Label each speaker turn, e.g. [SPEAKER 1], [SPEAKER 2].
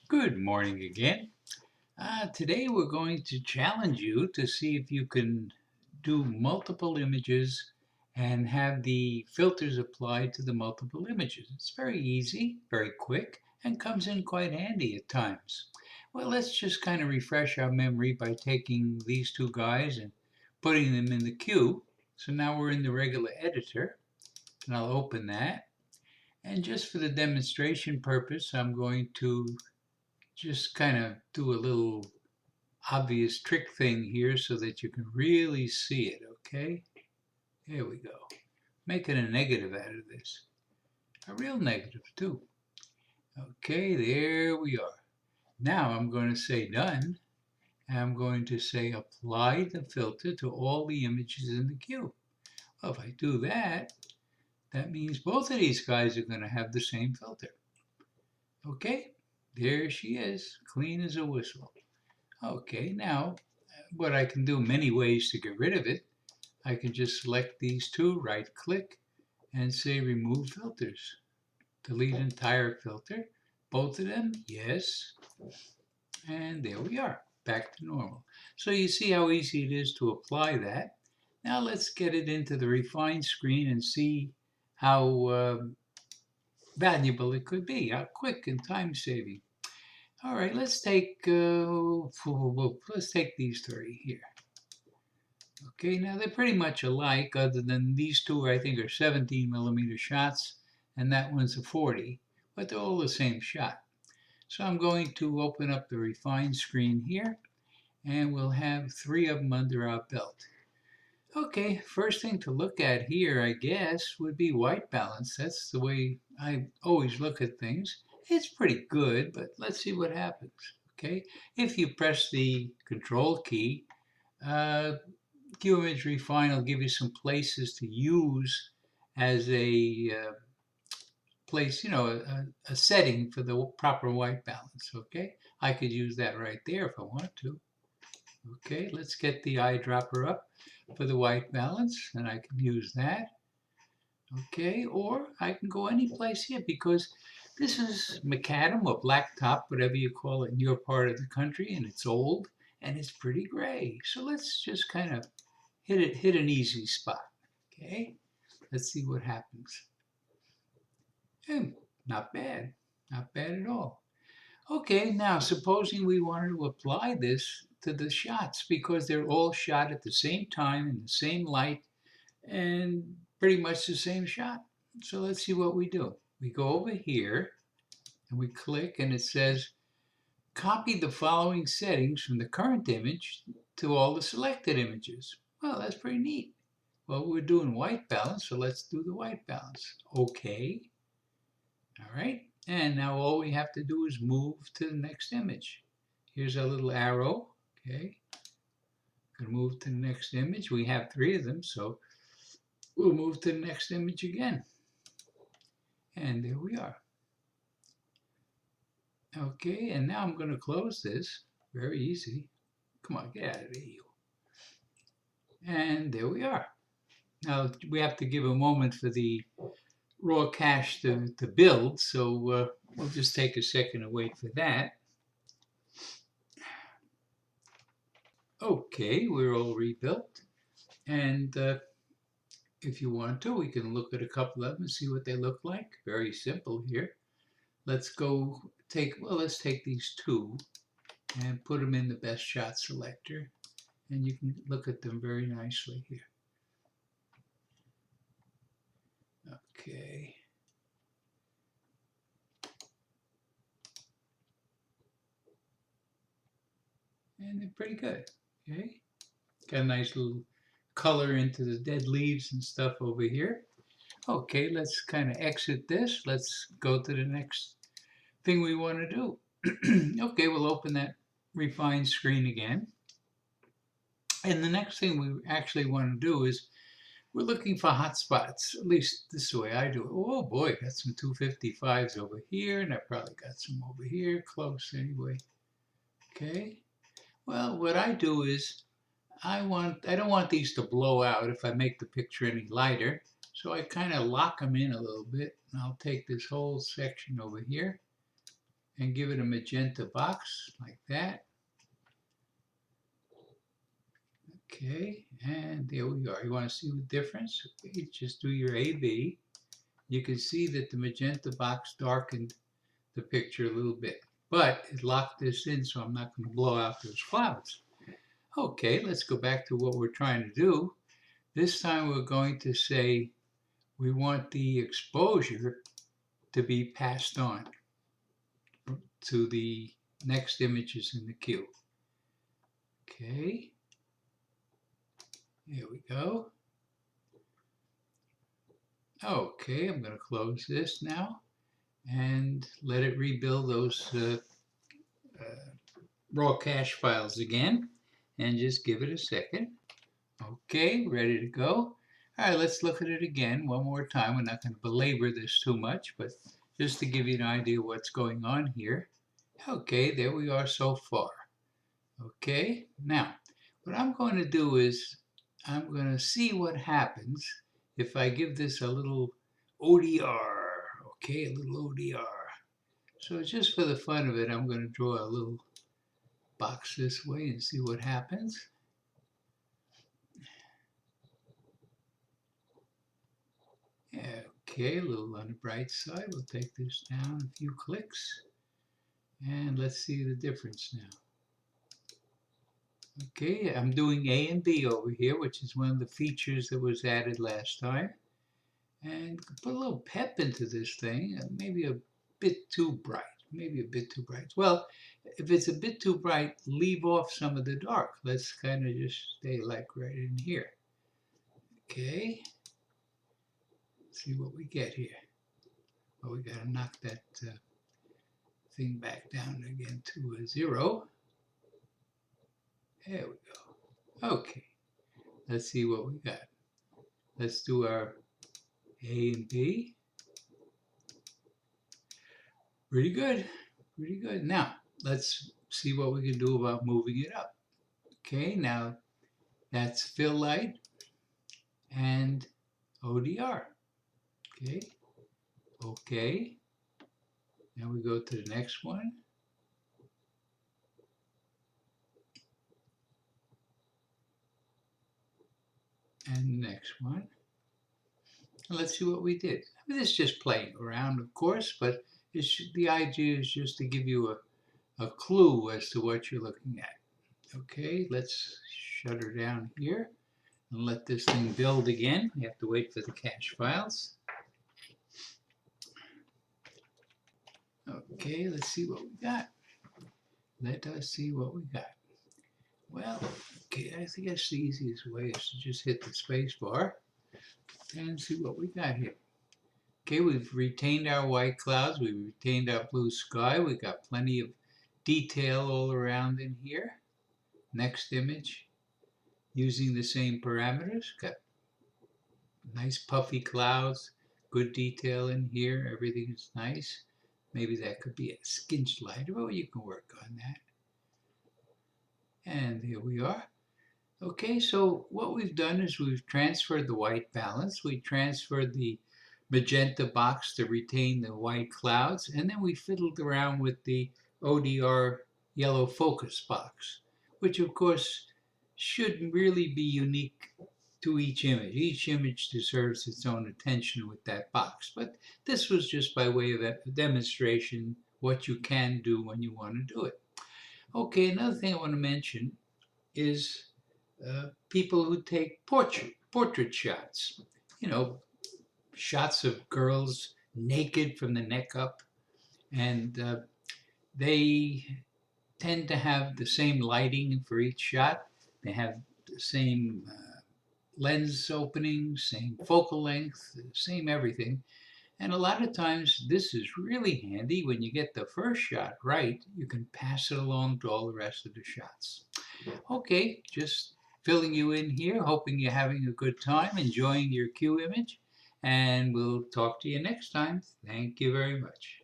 [SPEAKER 1] Good morning again. Today we're going to challenge you to see if you can do multiple images and have the filters applied to the multiple images. It's very easy, very quick, and comes in quite handy at times. Well, let's just kind of refresh our memory by taking these two guys and putting them in the queue. So now we're in the regular editor, and I'll open that. And just for the demonstration purpose, I'm going to just kind of do a little obvious trick thing here so that you can really see it, okay? There we go. Making a negative out of this. A real negative too. Okay, there we are. Now I'm going to say done. And I'm going to say apply the filter to all the images in the queue. Well, if I do that, that means both of these guys are going to have the same filter. Okay, there she is, clean as a whistle. Okay, now what I can do many ways to get rid of it. I can just select these two, right click, and say remove filters. Delete entire filter. Both of them, yes. And there we are, back to normal. So you see how easy it is to apply that. Now let's get it into the refine screen and see how valuable it could be, how quick and time saving. All right, let's take these three here. Okay, now they're pretty much alike, other than these two I think are 17 millimeter shots, and that one's a 40, but they're all the same shot. So I'm going to open up the refine screen here, and we'll have three of them under our belt. Okay, first thing to look at here, I guess, would be white balance. That's the way I always look at things. It's pretty good, but let's see what happens. Okay, if you press the control key, uh, Qimage Refine will give you some places to use as a place, a setting for the proper white balance. Okay, I could use that right there if I want to. Okay, let's get the eyedropper up for the white balance, and I can use that. Okay, or I can go any place here because this is macadam or blacktop, whatever you call it in your part of the country, and it's old and it's pretty gray. So let's just kind of hit an easy spot. Okay, let's see what happens. Not bad, not bad at all. Okay, now supposing we wanted to apply this to the shots because they're all shot at the same time in the same light and pretty much the same shot. So let's see what we do. We go over here and we click and it says copy the following settings from the current image to all the selected images. Well, that's pretty neat. Well, we're doing white balance, so let's do the white balance. Okay. All right. And now all we have to do is move to the next image. Here's our little arrow. Okay. Gonna move to the next image. We have three of them, so we'll move to the next image again. And there we are. Okay, and now I'm going to close this. Very easy. Come on, get out of there, you. And there we are. Now we have to give a moment for the raw cache to build, so we'll just take a second to wait for that. Okay, we're all rebuilt, and if you want to, we can look at a couple of them and see what they look like. Very simple here. Let's take these two and put them in the best shot selector, and you can look at them very nicely here. Okay. And they're pretty good. Okay. Got a nice little color into the dead leaves and stuff over here. Okay, let's kind of exit this. Let's go to the next thing we want to do. Okay, we'll open that refine screen again. And the next thing we actually want to do is we're looking for hotspots. At least this is the way I do it. Oh boy, got some 255s over here, and I probably got some over here, close anyway. Okay. Well, what I do is I don't want these to blow out if I make the picture any lighter. So I kind of lock them in a little bit. And I'll take this whole section over here and give it a magenta box like that. Okay, and there we are. You want to see the difference? Okay, just do your AB. You can see that the magenta box darkened the picture a little bit, but it locked this in, so I'm not going to blow out those clouds. Okay, let's go back to what we're trying to do. This time we're going to say we want the exposure to be passed on to the next images in the queue. Okay, here we go. Okay, I'm going to close this now and let it rebuild those raw cache files again, and just give it a second. Okay, ready to go. All right, let's look at it again one more time. We're not going to belabor this too much, but just to give you an idea of what's going on here. Okay, there we are so far. Okay, now what I'm going to do is I'm going to see what happens if I give this a little ODR. Okay, a little ODR. So just for the fun of it, I'm going to draw a little box this way and see what happens. Okay, a little on the bright side. We'll take this down a few clicks and let's see the difference now. Okay, I'm doing A and B over here, which is one of the features that was added last time. And put a little pep into this thing, maybe a bit too bright, maybe a bit too bright. Well, if it's a bit too bright, leave off some of the dark. Let's kind of just stay like right in here. Okay, let's see what we get here. Well, we got to knock that thing back down again to a 0. There we go. Okay, let's see what we got. Let's do our A and B. Pretty good, pretty good. Now, let's see what we can do about moving it up. Okay, now that's fill light and ODR. Okay, okay. Now we go to the next one. And the next one. And let's see what we did. I mean, this is just playing around, of course, but the idea is just to give you a clue as to what you're looking at. Okay, let's shut her down here and let this thing build again. You have to wait for the cache files. Okay, let's see what we got. Let us see what we got. Well, okay, I think that's the easiest way is to just hit the space bar and see what we got here. Okay, we've retained our white clouds, we've retained our blue sky, we got plenty of detail all around in here. Next image, using the same parameters, got nice puffy clouds, good detail in here, everything is nice. Maybe that could be a skinch light, well, you can work on that. And here we are. Okay, so what we've done is we've transferred the white balance, we transferred the magenta box to retain the white clouds, and then we fiddled around with the ODR yellow focus box, which of course should really be unique to each image. Each image deserves its own attention with that box, but this was just by way of a demonstration what you can do when you want to do it. Okay, another thing I want to mention is people who take portrait shots. You know, shots of girls naked from the neck up, and they tend to have the same lighting for each shot. They have the same lens opening, same focal length, same everything. And a lot of times this is really handy. When you get the first shot right, you can pass it along to all the rest of the shots. Okay, just filling you in here, hoping you're having a good time, enjoying your Q image, and we'll talk to you next time. Thank you very much.